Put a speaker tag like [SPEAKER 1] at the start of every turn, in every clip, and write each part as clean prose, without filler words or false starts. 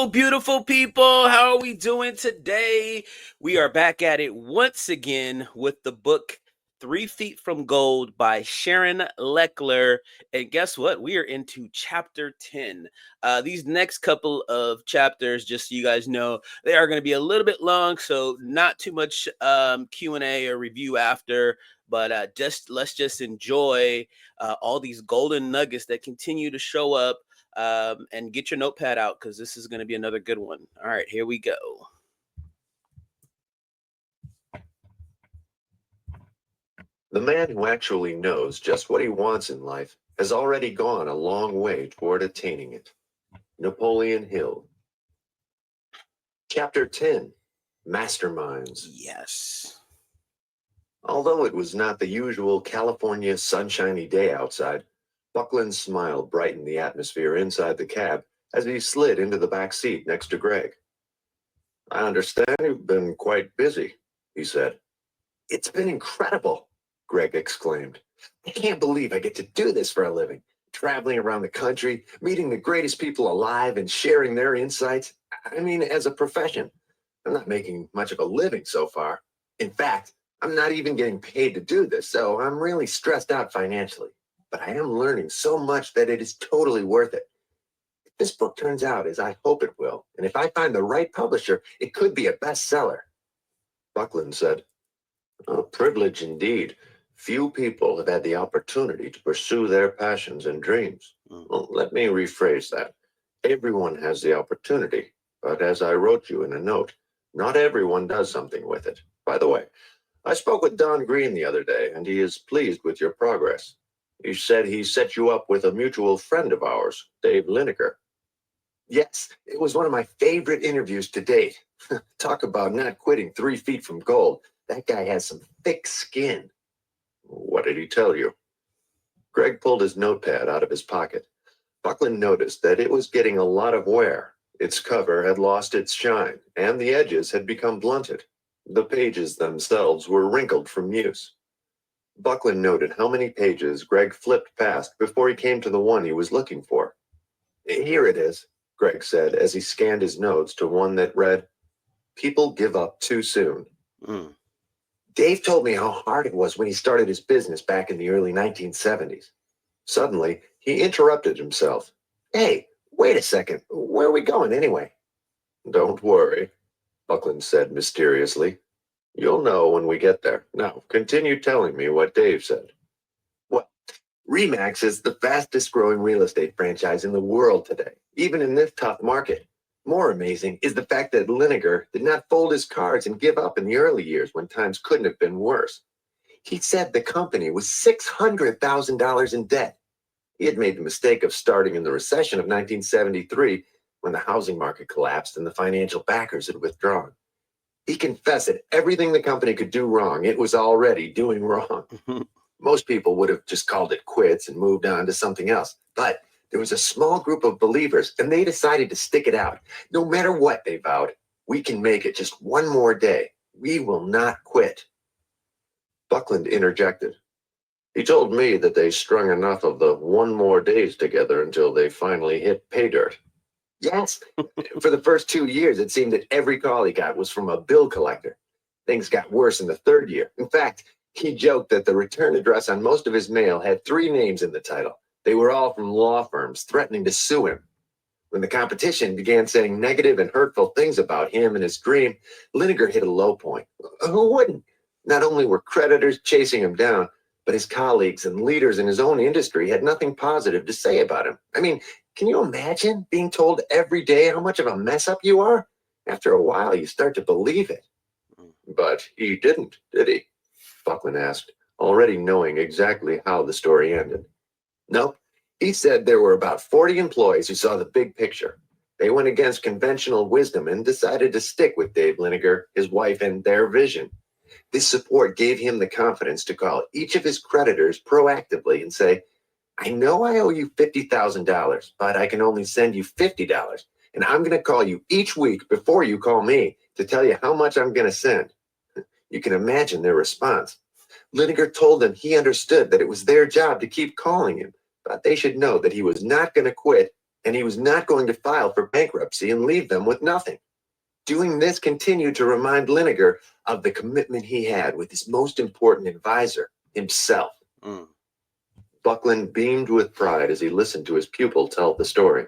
[SPEAKER 1] Hello, beautiful people. How are we doing today? We are back at it once again with the book 3 Feet from Gold by Sharon Lechter. And guess what? We are into chapter 10. These next couple of chapters, just so you guys know, they are going to be a little bit long, so not too much Q&A or review after. But let's just enjoy all these golden nuggets that continue to show up. And get your notepad out because this is going to be another good one. All right, here we go.
[SPEAKER 2] The man who actually knows just what he wants in life has already gone a long way toward attaining it. Napoleon Hill. Chapter 10, Masterminds.
[SPEAKER 1] Yes.
[SPEAKER 2] Although it was not the usual California sunshiny day outside, Buckland's smile brightened the atmosphere inside the cab as he slid into the back seat next to Greg. "I understand you've been quite busy," he said. "It's been incredible," Greg exclaimed. "I can't believe I get to do this for a living, traveling around the country, meeting the greatest people alive and sharing their insights. I mean, as a profession, I'm not making much of a living so far. In fact, I'm not even getting paid to do this, so I'm really stressed out financially. But I am learning so much that it is totally worth it. If this book turns out as I hope it will, and if I find the right publisher, it could be a bestseller." Buckland said, "A privilege indeed. Few people have had the opportunity to pursue their passions and dreams." Well, let me rephrase that. Everyone has the opportunity, but as I wrote you in a note, not everyone does something with it. By the way, I spoke with Don Green the other day, and he is pleased with your progress. He said he set you up with a mutual friend of ours, Dave Lineker. "Yes, it was one of my favorite interviews to date. Talk about not quitting 3 feet from gold. That guy has some thick skin." "What did he tell you?" Greg pulled his notepad out of his pocket. Buckland noticed that it was getting a lot of wear. Its cover had lost its shine, and the edges had become blunted. The pages themselves were wrinkled from use. Buckland noted how many pages Greg flipped past before he came to the one he was looking for. "Here it is," Greg said as he scanned his notes to one that read, "People give up too soon." "Dave told me how hard it was when he started his business back in the early 1970s. Suddenly, he interrupted himself. "Hey, wait a second. Where are we going anyway?" "Don't worry," Buckland said mysteriously. "You'll know when we get there. Now, continue telling me what Dave said." "Well, Remax is the fastest growing real estate franchise in the world today, even in this tough market. More amazing is the fact that Lineker did not fold his cards and give up in the early years when times couldn't have been worse. He said the company was $600,000 in debt. He had made the mistake of starting in the recession of 1973 when the housing market collapsed and the financial backers had withdrawn. He confessed that everything the company could do wrong, it was already doing wrong. Most people would have just called it quits and moved on to something else. But there was a small group of believers, and they decided to stick it out. No matter what, they vowed, we can make it just one more day. We will not quit." Buckland interjected. "He told me that they strung enough of the one more days together until they finally hit pay dirt." "Yes, for the first 2 years, it seemed that every call he got was from a bill collector. Things got worse in the third year. In fact, he joked that the return address on most of his mail had 3 names in the title. They were all from law firms threatening to sue him. When the competition began saying negative and hurtful things about him and his dream, Lineker hit a low point. Who wouldn't? Not only were creditors chasing him down, but his colleagues and leaders in his own industry had nothing positive to say about him. I mean, can you imagine being told every day how much of a mess up you are? After a while, you start to believe it." "But he didn't, did he?" Buckland asked, already knowing exactly how the story ended. "Nope. He said there were about 40 employees who saw the big picture. They went against conventional wisdom and decided to stick with Dave Lineker, his wife, and their vision. This support gave him the confidence to call each of his creditors proactively and say, 'I know I owe you $50,000, but I can only send you $50, and I'm going to call you each week before you call me to tell you how much I'm going to send.' You can imagine their response. Lineker told them he understood that it was their job to keep calling him, but they should know that he was not going to quit and he was not going to file for bankruptcy and leave them with nothing. Doing this continued to remind Liniger of the commitment he had with his most important advisor, himself. Buckland beamed with pride as he listened to his pupil tell the story.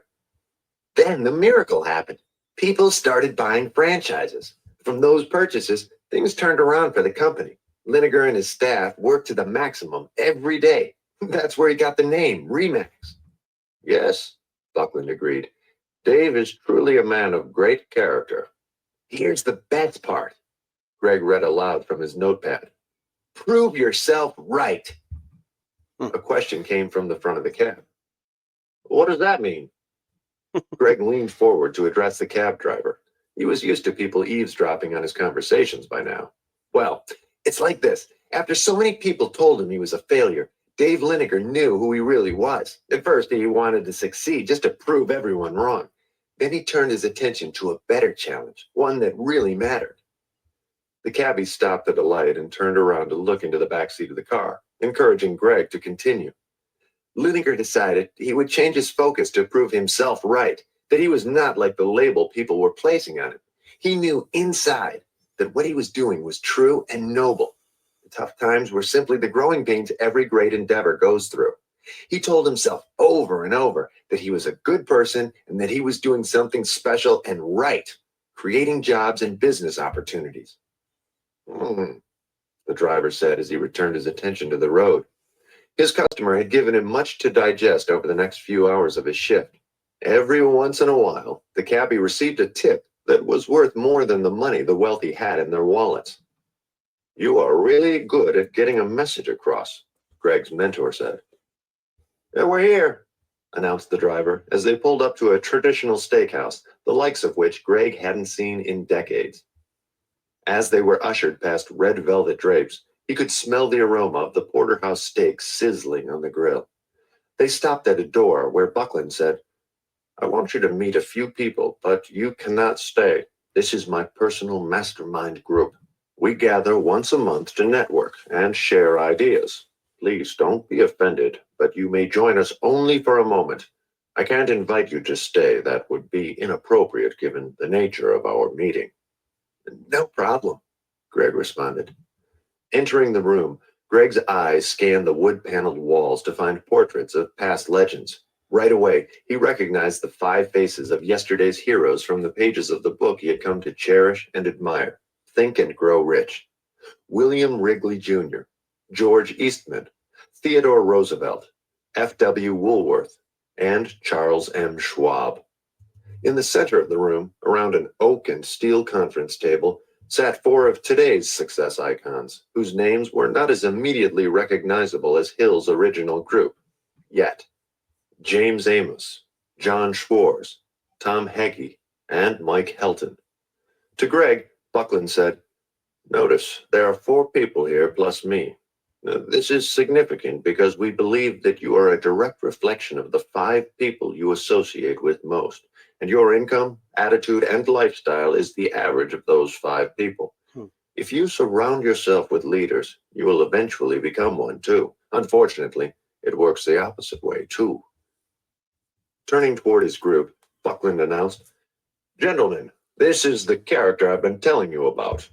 [SPEAKER 2] Then the miracle happened. People started buying franchises. From those purchases, things turned around for the company. Liniger and his staff worked to the maximum every day. That's where he got the name, Remax. Yes, Buckland agreed. Dave is truly a man of great character. Here's the best part. Greg read aloud from his notepad. Prove yourself right. A question came from the front of the cab. What does that mean? Greg leaned forward to address the cab driver. He was used to people eavesdropping on his conversations by now. Well, it's like this. After so many people told him he was a failure, Dave Liniger knew who he really was. At first, he wanted to succeed just to prove everyone wrong. Then he turned his attention to a better challenge, one that really mattered. The cabbie stopped at a light and turned around to look into the back seat of the car, encouraging Greg to continue. Liniger decided he would change his focus to prove himself right, that he was not like the label people were placing on him. He knew inside that what he was doing was true and noble. The tough times were simply the growing pains every great endeavor goes through. He told himself over and over that he was a good person and that he was doing something special and right, creating jobs and business opportunities. The driver said as he returned his attention to the road. His customer had given him much to digest over the next few hours of his shift. Every once in a while, the cabbie received a tip that was worth more than the money the wealthy had in their wallets. You are really good at getting a message across, Greg's mentor said. Yeah, we're here, announced the driver as they pulled up to a traditional steakhouse, the likes of which Greg hadn't seen in decades. As they were ushered past red velvet drapes, he could smell the aroma of the porterhouse steak sizzling on the grill. They stopped at a door where Buckland said, I want you to meet a few people, but you cannot stay. This is my personal mastermind group. We gather once a month to network and share ideas. Please don't be offended, but you may join us only for a moment. I can't invite you to stay. That would be inappropriate given the nature of our meeting. No problem, Greg responded. Entering the room, Greg's eyes scanned the wood-paneled walls to find portraits of past legends. Right away, he recognized the 5 faces of yesterday's heroes from the pages of the book he had come to cherish and admire. Think and Grow Rich. William Wrigley Jr., George Eastman, Theodore Roosevelt, F.W. Woolworth, and Charles M. Schwab. In the center of the room, around an oak and steel conference table, sat 4 of today's success icons, whose names were not as immediately recognizable as Hill's original group. Yet, James Amos, John Schwarz, Tom Heggie, and Mike Helton. To Greg, Buckland said, Notice, there are 4 people here plus me. This is significant because we believe that you are a direct reflection of the 5 people you associate with most, and your income, attitude, and lifestyle is the average of those 5 people. If you surround yourself with leaders, you will eventually become one too. Unfortunately, it works the opposite way too. Turning toward his group, Buckland announced, Gentlemen, this is the character I've been telling you about.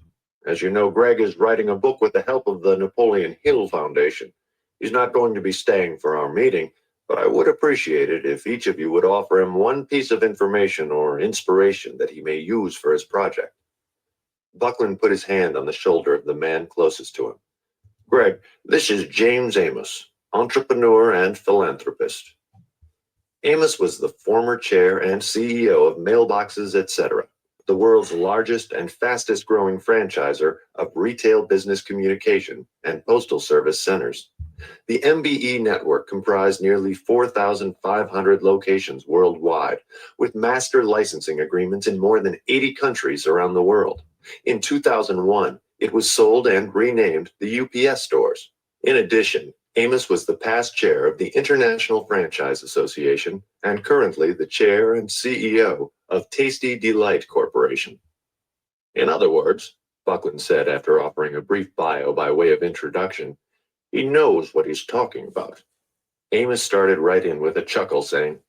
[SPEAKER 2] As you know, Greg is writing a book with the help of the Napoleon Hill Foundation. He's not going to be staying for our meeting, but I would appreciate it if each of you would offer him one piece of information or inspiration that he may use for his project. Buckland put his hand on the shoulder of the man closest to him. Greg, this is James Amos, entrepreneur and philanthropist. Amos was the former chair and CEO of Mailboxes, etc., the world's largest and fastest growing franchisor of retail business communication and postal service centers. The MBE network comprised nearly 4,500 locations worldwide, with master licensing agreements in more than 80 countries around the world. In 2001, it was sold and renamed the UPS stores. In addition, Amos was the past chair of the International Franchise Association and currently the chair and CEO of Tasty Delight Corporation. In other words, Buckland said after offering a brief bio by way of introduction, he knows what he's talking about. Amos started right in with a chuckle saying,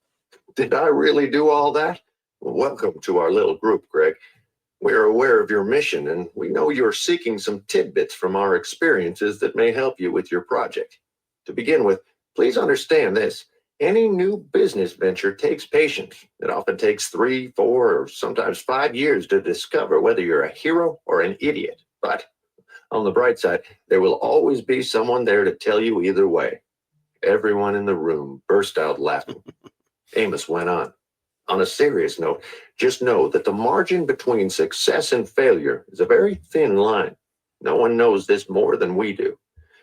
[SPEAKER 2] Did I really do all that? Welcome to our little group, Greg. We're aware of your mission, and we know you're seeking some tidbits from our experiences that may help you with your project. To begin with, please understand this. Any new business venture takes patience. It often takes 3, 4, or sometimes 5 years to discover whether you're a hero or an idiot. But on the bright side, there will always be someone there to tell you either way. Everyone in the room burst out laughing. Amos went on. On a serious note, just know that the margin between success and failure is a very thin line. No one knows this more than we do.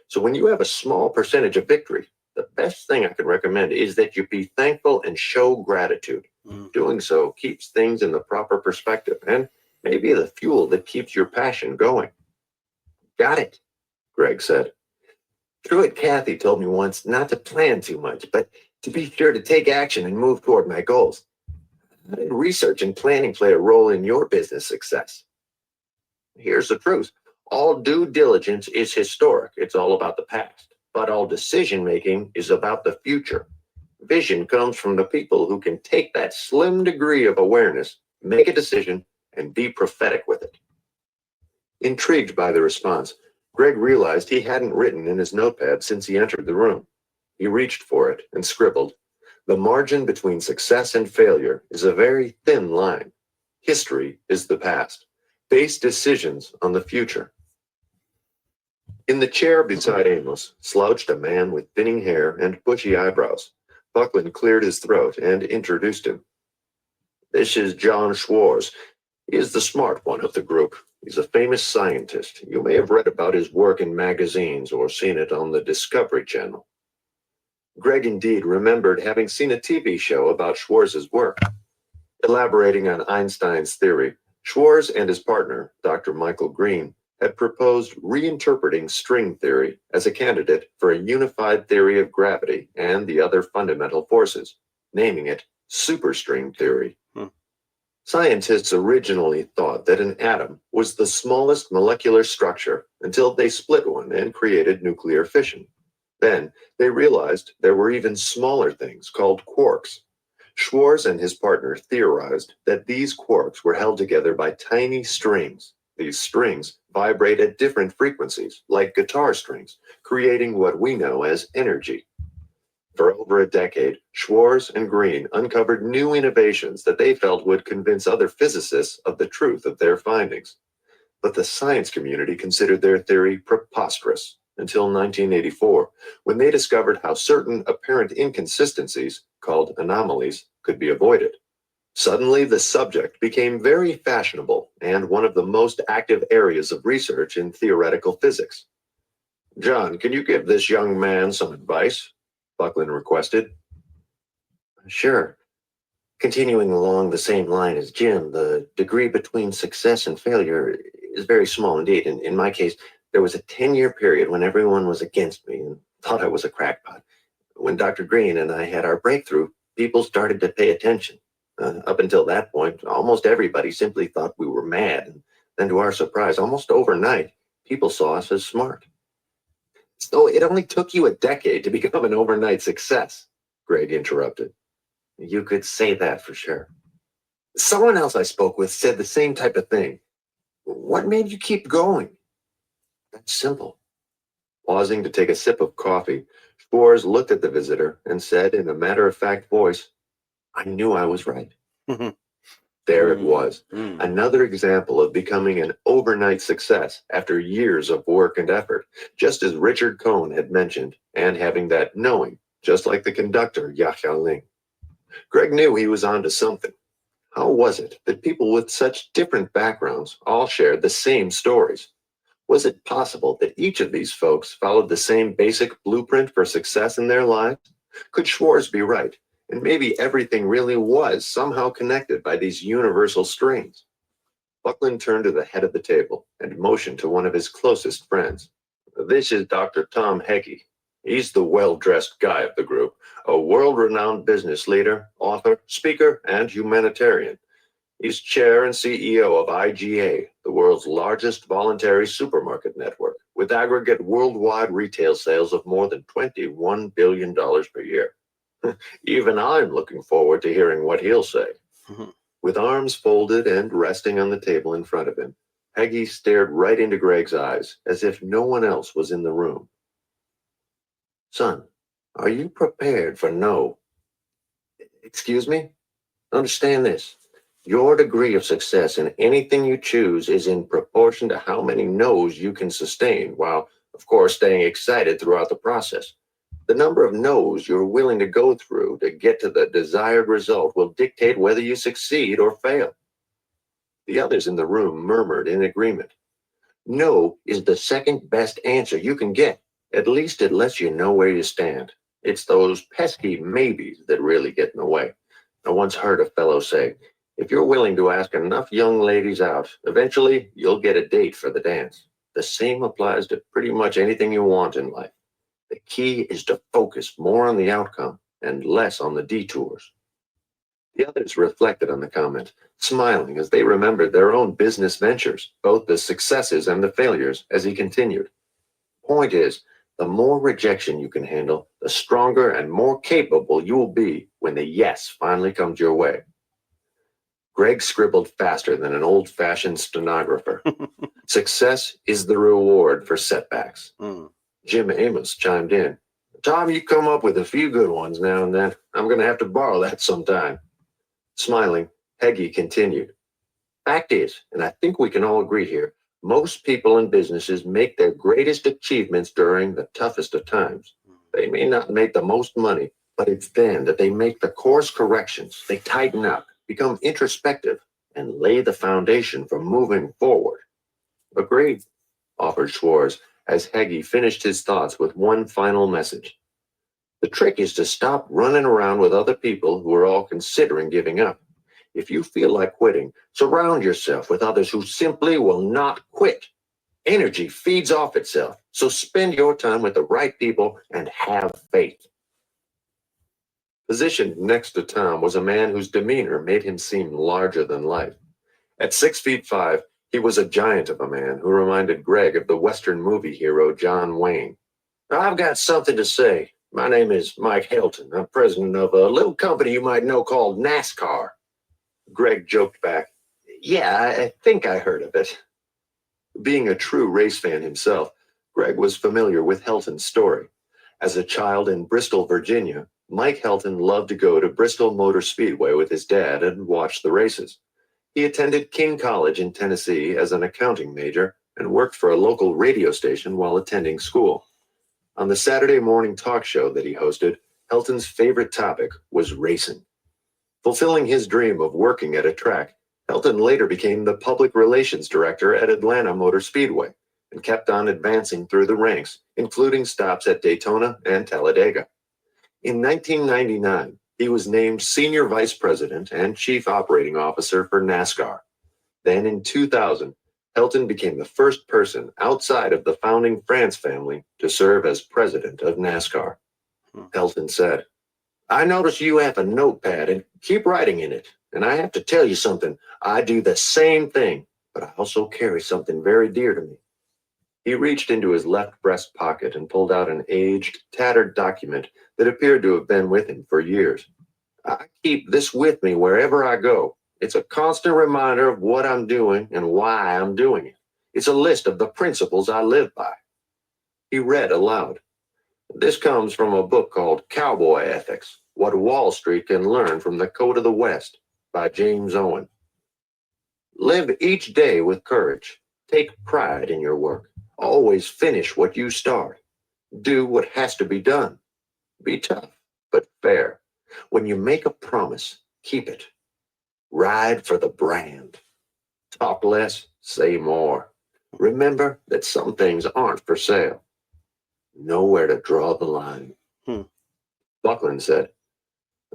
[SPEAKER 2] So when you have a small percentage of victory, the best thing I can recommend is that you be thankful and show gratitude. Doing so keeps things in the proper perspective and maybe the fuel that keeps your passion going. Got it, Greg said. Truett Cathy told me once not to plan too much, but to be sure to take action and move toward my goals. How did research and planning play a role in your business success? Here's the truth. All due diligence is historic. It's all about the past. But all decision making is about the future. Vision comes from the people who can take that slim degree of awareness, make a decision, and be prophetic with it. Intrigued by the response, Greg realized he hadn't written in his notepad since he entered the room. He reached for it and scribbled, "The margin between success and failure is a very thin line. History is the past. Base decisions on the future." In the chair beside Amos slouched a man with thinning hair and bushy eyebrows. Buckland cleared his throat and introduced him. "This is John Schwarz. He is the smart one of the group. He's a famous scientist. You may have read about his work in magazines or seen it on the Discovery Channel." Greg indeed remembered having seen a TV show about Schwarz's work. Elaborating on Einstein's theory, Schwarz and his partner, Dr. Michael Green, had proposed reinterpreting string theory as a candidate for a unified theory of gravity and the other fundamental forces, naming it superstring theory. Scientists originally thought that an atom was the smallest molecular structure until they split one and created nuclear fission. Then they realized there were even smaller things called quarks. Schwarz and his partner theorized that these quarks were held together by tiny strings. These strings vibrate at different frequencies, like guitar strings, creating what we know as energy. For over a decade, Schwarz and Green uncovered new innovations that they felt would convince other physicists of the truth of their findings. But the science community considered their theory preposterous until 1984, when they discovered how certain apparent inconsistencies, called anomalies, could be avoided. Suddenly, the subject became very fashionable and one of the most active areas of research in theoretical physics. "John, can you give this young man some advice?" Buckland requested. "Sure. Continuing along the same line as Jim, the degree between success and failure is very small indeed. In my case, there was a 10-year period when everyone was against me and thought I was a crackpot. When Dr. Green and I had our breakthrough, people started to pay attention. Up until that point, almost everybody simply thought we were mad. And then to our surprise, almost overnight, people saw us as smart." "So it only took you a decade to become an overnight success," Greg interrupted. "You could say that for sure. Someone else I spoke with said the same type of thing. What made you keep going?" "That's simple." Pausing to take a sip of coffee, Schwarz looked at the visitor and said in a matter-of-fact voice, "I knew I was right." There it was, another example of becoming an overnight success after years of work and effort, just as Richard Cohn had mentioned, and having that knowing, just like the conductor Jahja Ling. Greg knew he was onto something. How was it that people with such different backgrounds all shared the same stories? Was it possible that each of these folks followed the same basic blueprint for success in their lives? Could Schwarz be right? And maybe everything really was somehow connected by these universal strings. Buckland turned to the head of the table and motioned to one of his closest friends. "This is Dr. Tom Heggie. He's the well-dressed guy of the group, a world-renowned business leader, author, speaker, and humanitarian. He's chair and CEO of IGA, the world's largest voluntary supermarket network, with aggregate worldwide retail sales of more than $21 billion per year. Even I'm looking forward to hearing what he'll say.
[SPEAKER 1] Mhm.
[SPEAKER 2] With arms folded and resting on the table in front of him, Peggy stared right into Greg's eyes, as if no one else was in the room. Son, are you prepared for no? Excuse me? Understand this. Your degree of success in anything you choose is in proportion to how many no's you can sustain, while, of course, staying excited throughout the process. The number of no's you're willing to go through to get to the desired result will dictate whether you succeed or fail. The others in the room murmured in agreement. No is the second best answer you can get. At least it lets you know where you stand. It's those pesky maybes that really get in the way. I once heard a fellow say, if you're willing to ask enough young ladies out, eventually you'll get a date for the dance. The same applies to pretty much anything you want in life. The key is to focus more on the outcome and less on the detours. The others reflected on the comment, smiling as they remembered their own business ventures, both the successes and the failures, as he continued. Point is, the more rejection you can handle, the stronger and more capable you will be when the yes finally comes your way. Greg scribbled faster than an old-fashioned stenographer. Success is the reward for setbacks.
[SPEAKER 1] Mm.
[SPEAKER 2] Jim Amos chimed in. Tom, you come up with a few good ones now and then. I'm going to have to borrow that sometime. Smiling, Peggy continued. Fact is, and I think we can all agree here, most people and businesses make their greatest achievements during the toughest of times. They may not make the most money, but it's then that they make the course corrections. They tighten up, become introspective, and lay the foundation for moving forward. Agreed, offered Schwartz as Heggie finished his thoughts with one final message. The trick is to stop running around with other people who are all considering giving up. If you feel like quitting, surround yourself with others who simply will not quit. Energy feeds off itself, so spend your time with the right people and have faith. Positioned next to Tom was a man whose demeanor made him seem larger than life. At 6 feet 5, he was a giant of a man who reminded Greg of the Western movie hero John Wayne. I've got something to say. My name is Mike Hilton. I'm president of a little company you might know called NASCAR. Greg joked back, yeah, I think I heard of it. Being a true race fan himself, Greg was familiar with Helton's story. As a child in Bristol, Virginia, Mike Helton loved to go to Bristol Motor Speedway with his dad and watch the races. He attended King College in Tennessee as an accounting major and worked for a local radio station while attending school. On the Saturday morning talk show that he hosted, Helton's favorite topic was racing. Fulfilling his dream of working at a track, Helton later became the public relations director at Atlanta Motor Speedway and kept on advancing through the ranks, including stops at Daytona and Talladega. In 1999, he was named Senior Vice President and Chief Operating Officer for NASCAR. Then in 2000, Helton became the first person outside of the founding France family to serve as president of NASCAR. Helton said, I notice you have a notepad and keep writing in it. And I have to tell you something. I do the same thing, but I also carry something very dear to me. He reached into his left breast pocket and pulled out an aged, tattered document that appeared to have been with him for years. I keep this with me wherever I go. It's a constant reminder of what I'm doing and why I'm doing it. It's a list of the principles I live by. He read aloud. This comes from a book called Cowboy Ethics, What Wall Street Can Learn from the Code of the West by James Owen. Live each day with courage. Take pride in your work. Always finish what you start. Do what has to be done. Be tough, but fair. When you make a promise, keep it. Ride for the brand. Talk less, say more. Remember that some things aren't for sale. Know where to draw the line. Buckland said,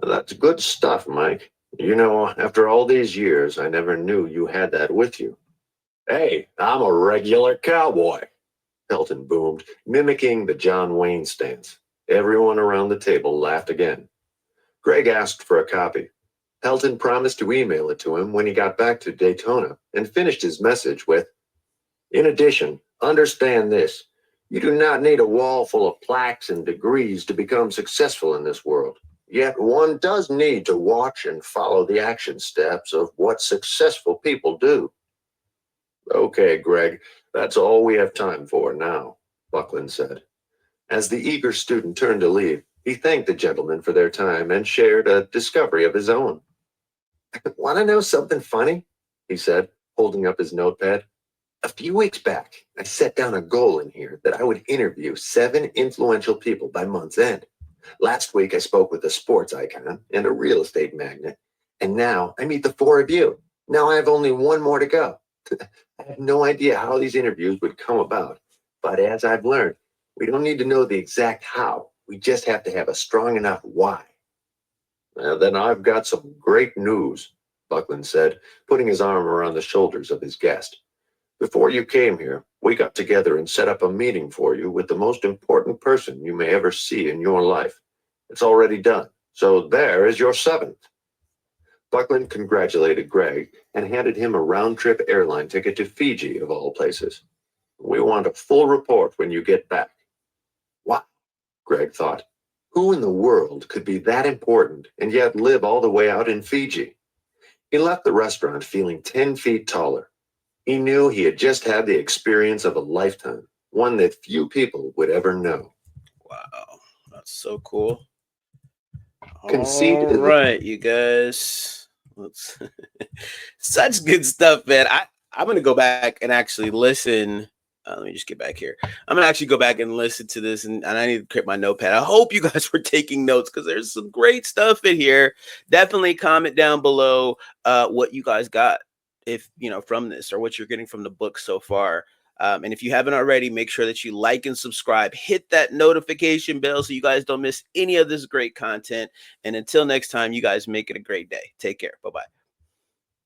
[SPEAKER 2] That's good stuff, Mike. You know, after all these years, I never knew you had that with you. Hey, I'm a regular cowboy, Helton boomed, mimicking the John Wayne stance. Everyone around the table laughed again. Greg asked for a copy. Helton promised to email it to him when he got back to Daytona and finished his message with, In addition, understand this. You do not need a wall full of plaques and degrees to become successful in this world. Yet one does need to watch and follow the action steps of what successful people do. Okay, Greg, that's all we have time for now, Buckland said. As the eager student turned to leave, he thanked the gentlemen for their time and shared a discovery of his own. Want to know something funny? He said, holding up his notepad. A few weeks back, I set down a goal in here that I would interview 7 influential people by month's end. Last week, I spoke with a sports icon and a real estate magnate, and now I meet the 4 of you. Now I have only one more to go. I have no idea how these interviews would come about, but as I've learned, we don't need to know the exact how. We just have to have a strong enough why. Then I've got some great news, Buckland said, putting his arm around the shoulders of his guest. Before you came here, we got together and set up a meeting for you with the most important person you may ever see in your life. It's already done, so there is your 7th. Buckland congratulated Greg and handed him a round-trip airline ticket to Fiji, of all places. We want a full report when you get back. What? Greg thought. Who in the world could be that important and yet live all the way out in Fiji? He left the restaurant feeling 10 feet taller. He knew he had just had the experience of a lifetime, one that few people would ever know.
[SPEAKER 1] Wow, that's so cool.
[SPEAKER 2] Conceit
[SPEAKER 1] All
[SPEAKER 2] is the
[SPEAKER 1] right, you guys. Let's such good stuff, man. I'm gonna go back and actually listen. Let me just get back here. I'm gonna actually go back and listen to this, and I need to create my notepad. I hope you guys were taking notes because there's some great stuff in here. Definitely comment down below what you guys got, if you know, from this, or what you're getting from the book so far. And if you haven't already, make sure that you like and subscribe. Hit that notification bell so you guys don't miss any of this great content. And until next time, you guys make it a great day. Take care. Bye-bye.